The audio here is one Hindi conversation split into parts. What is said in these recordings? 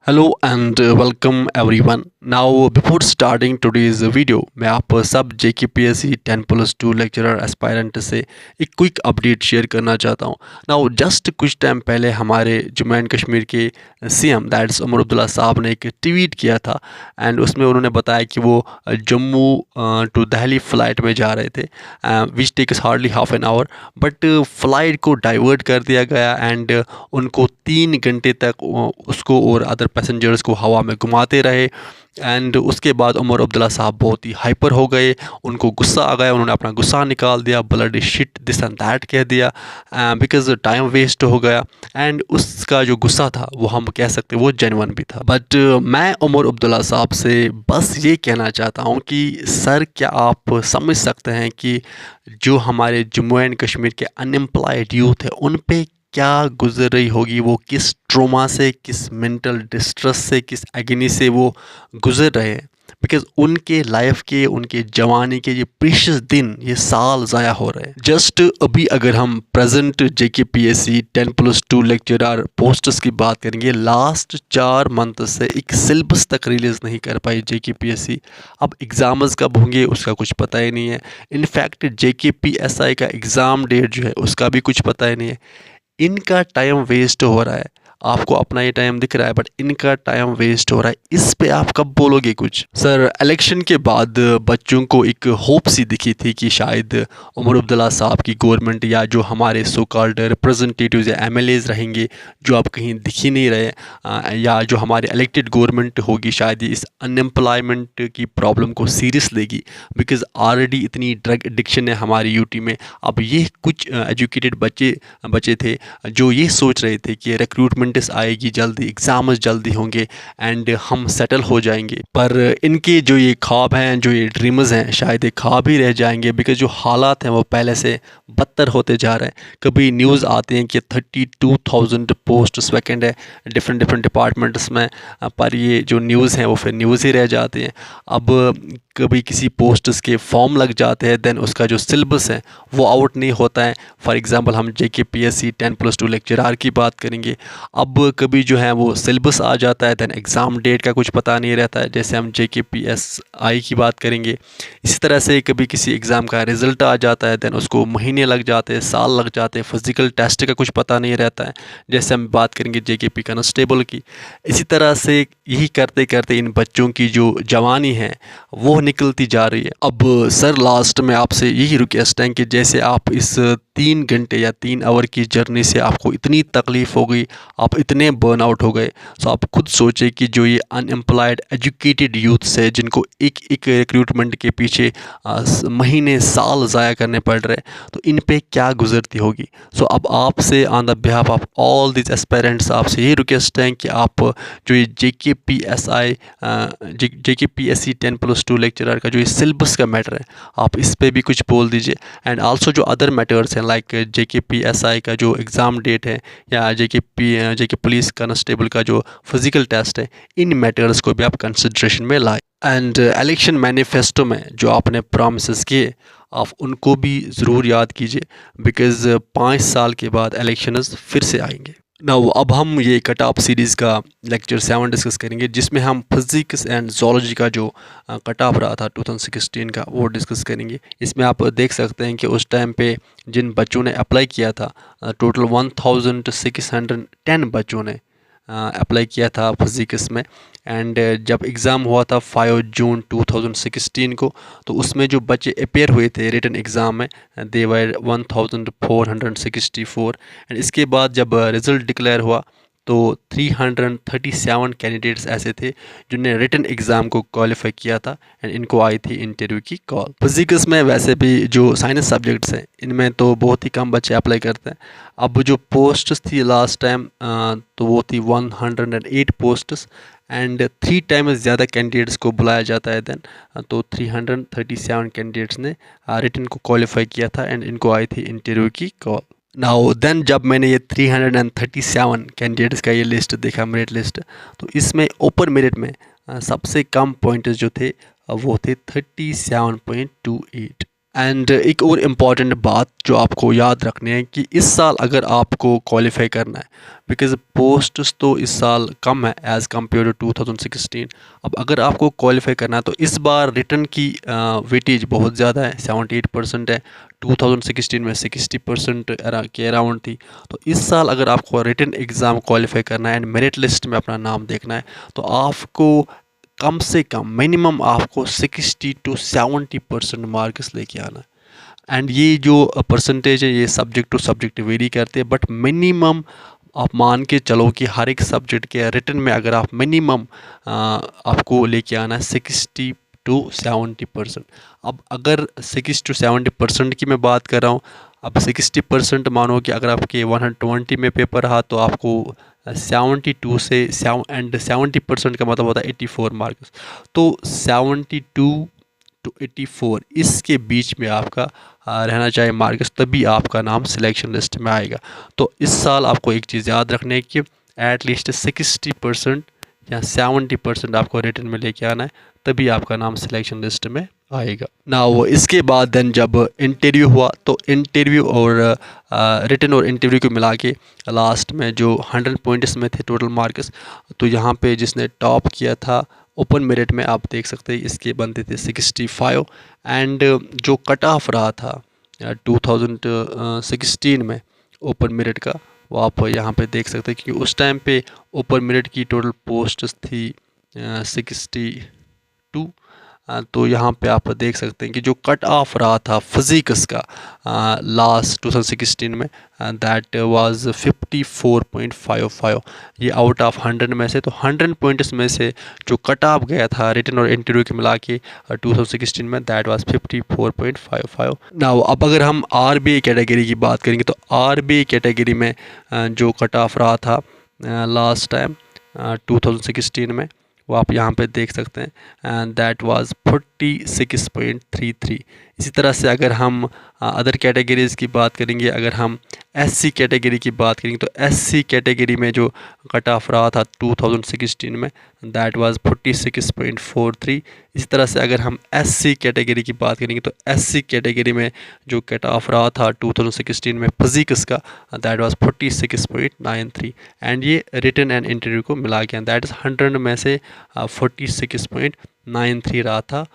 Hello and welcome everyone. Now before starting today's video मैं आप सब JKPSC 10+2 लेक्चरर एस्पायरेंट से एक क्विक अपडेट शेयर करना चाहता हूं। नाउ जस्ट कुछ टाइम पहले हमारे जम्मू एंड कश्मीर के CM दैट्स उमर अब्दुल्ला साहब ने एक ट्वीट किया था एंड उसमें उन्होंने बताया कि वो जम्मू टू दिल्ली फ़्लाइट में जा रहे थे which takes hardly half an hour, but flight को डाइवर्ट कर दिया गया एंड उनको 3 घंटे तक उसको और अदर पैसेंजर्स को हवा में घुमाते रहे। एंड उसके बाद उमर अब्दुल्ला साहब बहुत ही हाइपर हो गए, उनको गुस्सा आ गया, उन्होंने अपना गुस्सा निकाल दिया, bloody shit this and that कह दिया बिकॉज टाइम वेस्ट हो गया। एंड उसका जो गुस्सा था वो हम कह सकते वो जेन्युइन भी था। बट मैं उमर अब्दुल्ला साहब से बस ये कहना चाहता हूँ कि सर, क्या आप समझ सकते हैं कि जो हमारे जम्मू एंड कश्मीर के अनएम्प्लॉयड यूथ है उन पे क्या गुजर रही होगी, वो किस ट्रोमा से, किस मेंटल डिस्ट्रेस से, किस एगनी से वो गुजर रहे हैं। बिकॉज उनके लाइफ के, उनके जवानी के ये प्रीशियस दिन, ये साल ज़ाया हो रहे हैं। जस्ट अभी अगर हम प्रेजेंट JKPSC 10+2 लेक्चरर पोस्ट्स की बात करेंगे, लास्ट 4 मंथ से एक सिलेबस तक रिलीज़ नहीं कर पाई JKPSC। अब एग्ज़ाम्स कब होंगे उसका कुछ पता ही नहीं है। इनफैक्ट JKPSI का एग्ज़ाम डेट जो है उसका भी कुछ पता ही नहीं है। इनका टाइम वेस्ट हो रहा है, आपको अपना ये टाइम दिख रहा है बट इनका टाइम वेस्ट हो रहा है। इस पे आप कब बोलोगे कुछ? सर, इलेक्शन के बाद बच्चों को एक होप सी दिखी थी कि शायद उमर अब्दुल्ला साहब की गवर्नमेंट या जो हमारे सो कॉल्ड रिप्रेजेंटेटिव्स या MLAs रहेंगे जो अब कहीं दिख ही नहीं रहे, या जो हमारे इलेक्टेड गवर्नमेंट होगी, शायद इस अनएम्प्लॉयमेंट की प्रॉब्लम को सीरियस लेगी। बिकॉज ऑलरेडी इतनी ड्रग एडिक्शन है हमारी यूटी में। अब ये कुछ एजुकेटेड बच्चे थे जो ये सोच रहे थे कि रिक्रूटमेंट्स आएगी जल्दी, एग्ज़ाम्स जल्दी होंगे एंड हम सेटल हो जाएंगे, पर इनके जो ये ख्वाब हैं, जो ये ड्रीम्स हैं, शायद ये ख्वाब ही रह जाएंगे। बिकॉज जो हालात हैं वो पहले से बदतर होते जा रहे हैं। कभी न्यूज़ आती हैं कि 32,000 पोस्ट्स वैकेंट है डिफरेंट डिपार्टमेंट्स में, पर ये जो न्यूज़ हैं वो फिर न्यूज़ ही रह जाती हैं। अब कभी किसी पोस्ट्स के फॉर्म लग जाते हैं, देन उसका जो सिलेबस है वो आउट नहीं होता है। फॉर एग्ज़ाम्पल हम JKPSC 10+2 लेक्चरर की बात करेंगे। अब कभी जो है वो सिलेबस आ जाता है, देन एग्ज़ाम डेट का कुछ पता नहीं रहता है। जैसे हम JKPSI की बात करेंगे, इसी तरह से कभी किसी एग्ज़ाम का रिज़ल्ट आ जाता है, देन उसको महीने लग जाते हैं, साल लग जाते हैं, फिज़िकल टेस्ट का कुछ पता नहीं रहता है। जैसे हम बात करेंगे JKP कांस्टेबल की। इसी तरह से यही करते करते इन बच्चों की जो जवानी है वो निकलती जा रही है। अब सर, लास्ट में आपसे यही रिक्वेस्ट है कि जैसे आप इस 3 घंटे या 3 आवर की जर्नी से आपको इतनी तकलीफ़ हो गई, आप इतने बर्न आउट हो गए, तो आप खुद सोचें कि जो ये अनएम्प्लॉयड एजुकेटेड यूथ्स है जिनको एक एक रिक्रूटमेंट के पीछे महीने साल ज़ाया करने पड़ रहे हैं, तो इन पे क्या गुजरती होगी। सो अब आपसे on the behalf of all this aspirants आपसे ये रिक्वेस्ट है कि आप जो ये JKPSC 10+2 लेक्चरर का जो ये सिलेबस का मैटर है, आप इस पे भी कुछ बोल दीजिए। एंड आल्सो जो अदर मैटर्स हैं लाइक JKPSI का जो एग्ज़ाम डेट है या JK पुलिस कांस्टेबल का जो फिज़िकल टेस्ट है, इन मैटर्स को भी आप कंसिड्रेशन में लाए। एंड इलेक्शन मैनिफेस्टो में जो आपने प्रॉमिसेस किए, आप उनको भी ज़रूर याद कीजिए। बिकॉज़ 5 साल के बाद इलेक्शंस फिर से आएंगे। नाउ अब हम ये कट ऑफ सीरीज़ का लेक्चर 7 डिस्कस करेंगे, जिसमें हम फिज़िक्स एंड ज़ूलॉजी का जो कट ऑफ रहा था 2016 का वो डिस्कस करेंगे। इसमें आप देख सकते हैं कि उस टाइम पे जिन बच्चों ने अप्लाई किया था, टोटल 1610 बच्चों ने अप्लाई किया था फिज़िक्स में। एंड जब एग्ज़ाम हुआ था 5 जून 2016 को, तो उसमें जो बच्चे अपेयर हुए थे रिटन एग्ज़ाम में, दे वर 1464। एंड इसके बाद जब रिज़ल्ट डिक्लेयर हुआ तो 337 कैंडिडेट्स ऐसे थे जिन्होंने रिटन एग्ज़ाम को क्वालिफाई किया था एंड इनको आई थी इंटरव्यू की कॉल। फिज़िक्स में वैसे भी जो साइंस सब्जेक्ट्स हैं इनमें तो बहुत ही कम बच्चे अप्लाई करते हैं। अब जो पोस्ट्स थी लास्ट टाइम तो वो थी 108 पोस्ट्स एंड 3 टाइम्स ज़्यादा कैंडिडेट्स को बुलाया जाता है देन। तो 337 कैंडिडेट्स ने रिटन को क्वालिफाई किया था एंड इनको आई थी इंटरव्यू की कॉल। नाउ देन जब मैंने ये 337 कैंडिडेट्स का ये लिस्ट देखा, मेरिट लिस्ट, तो इसमें ओपन मेरिट में सबसे कम पॉइंट्स जो थे वो थे 37.28। एंड एक और इम्पॉर्टेंट बात जो आपको याद रखनी है कि इस साल अगर आपको क्वालिफाई करना है, बिकॉज़ पोस्ट्स तो इस साल कम है एज़ कम्पेयर टू 2016। अब अगर आपको क्वालिफाई करना है तो इस बार रिटर्न की वेटेज बहुत ज़्यादा है, 78% है। 2016 में 60% के अराउंड थी। तो इस साल अगर आपको रिटन एग्ज़ाम क्वालिफाई करना है एंड मेरिट लिस्ट में अपना नाम देखना है तो आपको कम से कम मिनिमम आपको 60 to 70% मार्क्स लेके आना है। एंड ये जो परसेंटेज है ये सब्जेक्ट टू सब्जेक्ट वेरी करते हैं, बट मिनिमम आप मान के चलो कि हर एक सब्जेक्ट के रिटन में अगर आप मिनिमम आपको लेके आना है 60 to 70%। अब अगर 60 to 70% की मैं बात कर रहा हूँ, अब 60% मानो कि अगर आपके 120 में पेपर रहा तो आपको 72 से 70% का मतलब होता है 84 मार्क्स। तो 72 to 84 इसके बीच में आपका रहना चाहिए मार्क्स, तभी आपका नाम सिलेक्शन लिस्ट में आएगा। तो इस साल आपको एक चीज़ याद रखनी है कि एटलीस्ट 60% या 70% आपको रिटन में लेके आना है, तभी आपका नाम सिलेक्शन लिस्ट में आएगा ना। वो इसके बाद देन जब इंटरव्यू हुआ तो इंटरव्यू और रिटन और इंटरव्यू को मिला के लास्ट में जो 100 पॉइंट्स में थे टोटल मार्क्स, तो यहाँ पे जिसने टॉप किया था ओपन मेरिट में आप देख सकते हैं इसके बनते थे 65। एंड जो कट ऑफ रहा था 2016 में ओपन मेरिट का, वो आप यहाँ पे देख सकते हैं क्योंकि उस टाइम पे ओपन मेरिट की टोटल पोस्ट थी 62। तो यहाँ पे आप देख सकते हैं कि जो कट ऑफ रहा था फिज़िक्स का लास्ट 2016 में दैट वाज 54.55। ये आउट ऑफ 100 में से, तो 100 पॉइंट्स में से जो कट ऑफ गया था रिटन और इंटरव्यू के मिला के 2016 में दैट वाज 54.55। नाउ अब अगर हम आरबीआई कैटेगरी की बात करेंगे तो आरबीआई कैटेगरी में जो कट ऑफ रहा था लास्ट टाइम 2016 में, वो आप यहाँ पे देख सकते हैं एंड दैट वाज 46.33। इसी तरह से अगर हम अदर कैटेगरीज़ की बात करेंगे, अगर हम एससी कैटेगरी की बात करेंगे तो एससी कैटेगरी में जो कट ऑफ रहा था 2016 में दैट वाज 46.43। इसी तरह से अगर हम एससी कैटेगरी की बात करेंगे तो एससी कैटेगरी में जो कट ऑफ रहा था 2016 में फिज़िक्स का दैट वाज 46.93। एंड ये रिटन एंड इंटरव्यू को मिला के दैट इज़ 100 में से 46.93 रहा था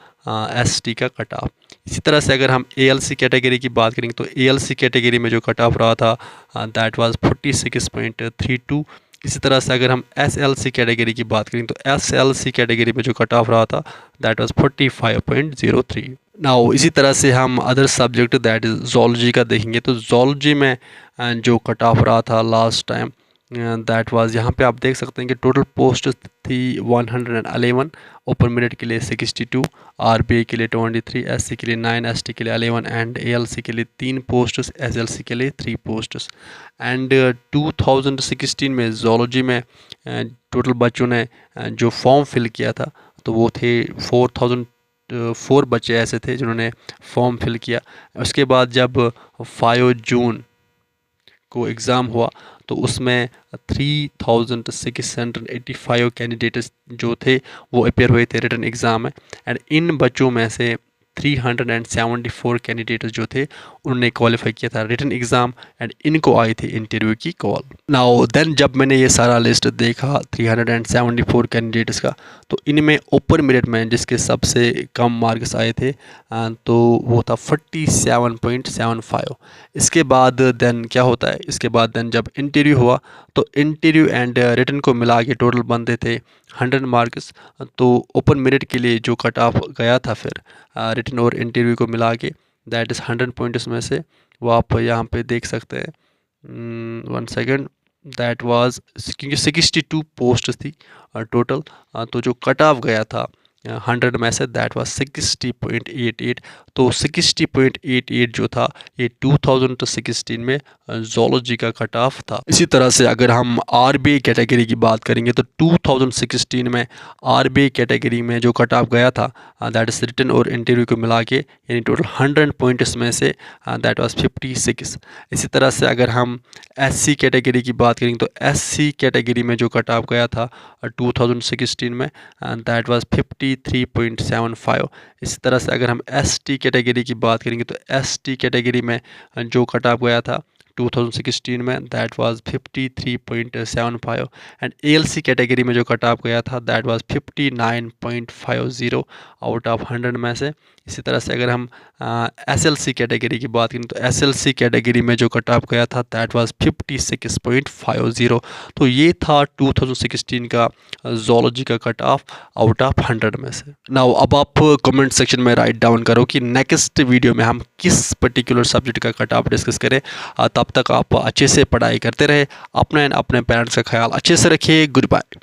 एसटी का कट ऑफ। इसी तरह से अगर हम एएलसी कैटेगरी की बात करेंगे तो एएलसी कैटेगरी में जो कट ऑफ रहा था दैट वाज 46.32। इसी तरह से अगर हम एसएलसी कैटेगरी की बात करें तो एसएलसी कैटेगरी में जो कट ऑफ रहा था दैट वाज 45.03। नाउ इसी तरह से हम other subject that is zoology का देखेंगे तो ज़ूलॉजी में जो कट ऑफ रहा था लास्ट टाइम दैट वाज, यहाँ पे आप देख सकते हैं कि टोटल पोस्ट थी 111, ओपन मेरिट के लिए 62, आरबीआई के लिए 23, एससी के लिए 9, एसटी के लिए 11 एंड एएलसी के लिए 3 पोस्ट्स, एसएलसी के लिए 3 पोस्ट्स। एंड 2016 में ज़ूलॉजी में टोटल बच्चों ने जो फॉर्म फिल किया था तो वो थे 4004 बच्चे ऐसे थे जिन्होंने फॉर्म फिल किया। उसके बाद जब 5 जून को एग्ज़ाम हुआ तो उसमें 3685 कैंडिडेट्स जो थे वो अपेयर हुए थे रिटन एग्ज़ाम में। एंड इन बच्चों में से 374 कैंडिडेट्स जो थे उन्होंने क्वालिफाई किया था रिटन एग्ज़ाम एंड इनको आई थी इंटरव्यू की कॉल। नाउ देन जब मैंने ये सारा लिस्ट देखा 374 कैंडिडेट्स का, तो इनमें ओपन मेरिट में जिसके सबसे कम मार्क्स आए थे तो वो था 47.75। इसके बाद देन क्या होता है, इसके बाद देन जब इंटरव्यू हुआ तो इंटरव्यू एंड रिटन को मिला के टोटल बनते थे 100 मार्क्स। तो ओपन मेरिट के लिए जो कट ऑफ गया था फिर रिटन और इंटरव्यू को मिला के दैट इज़ 100 पॉइंट्स में से, वो आप यहाँ पे देख सकते हैं 1 सेकेंड दैट वाज, क्योंकि 62 पोस्ट थी टोटल, तो जो कट ऑफ गया था 100 में से दैट वाज 60.88। तो 60.88 जो था ये 2016 में ज़ूलॉजी का कट ऑफ था। इसी तरह से अगर हम आरबीआई कैटेगरी की बात करेंगे तो 2016 में आरबीआई कैटेगरी में जो कट ऑफ गया था दैट इज़ रिटन और इंटरव्यू को मिला के यानी टोटल 100 पॉइंट्स में से दैट वाज 56। इसी तरह से अगर हम एससी कैटेगरी की बात करेंगे तो एससी कैटेगरी में जो कट ऑफ गया था 2016 में दैट वाज 53 53.75। इसी तरह से अगर हम ST कैटेगरी की बात करेंगे तो ST कैटेगरी में जो कट ऑफ गया था 2016 में that was 53.75 and ALC category में जो कट ऑफ गया था दैट वाज 59.50 आउट ऑफ 100 में से। इसी तरह से अगर हम SLC कैटेगरी की बात करें तो SLC कैटेगरी में जो कट ऑफ गया था दैट वाज 56.50। तो ये था 2016 का जोलॉजी का कट ऑफ आउट ऑफ 100 में से। नाउ अब आप कमेंट सेक्शन में राइट डाउन करो कि नेक्स्ट वीडियो में हम किस पर्टिकुलर सब्जेक्ट का कट ऑफ डिस्कस करें। तब तक आप अच्छे से पढ़ाई करते रहे, अपने पेरेंट्स का ख्याल अच्छे से रखिए। Good bye.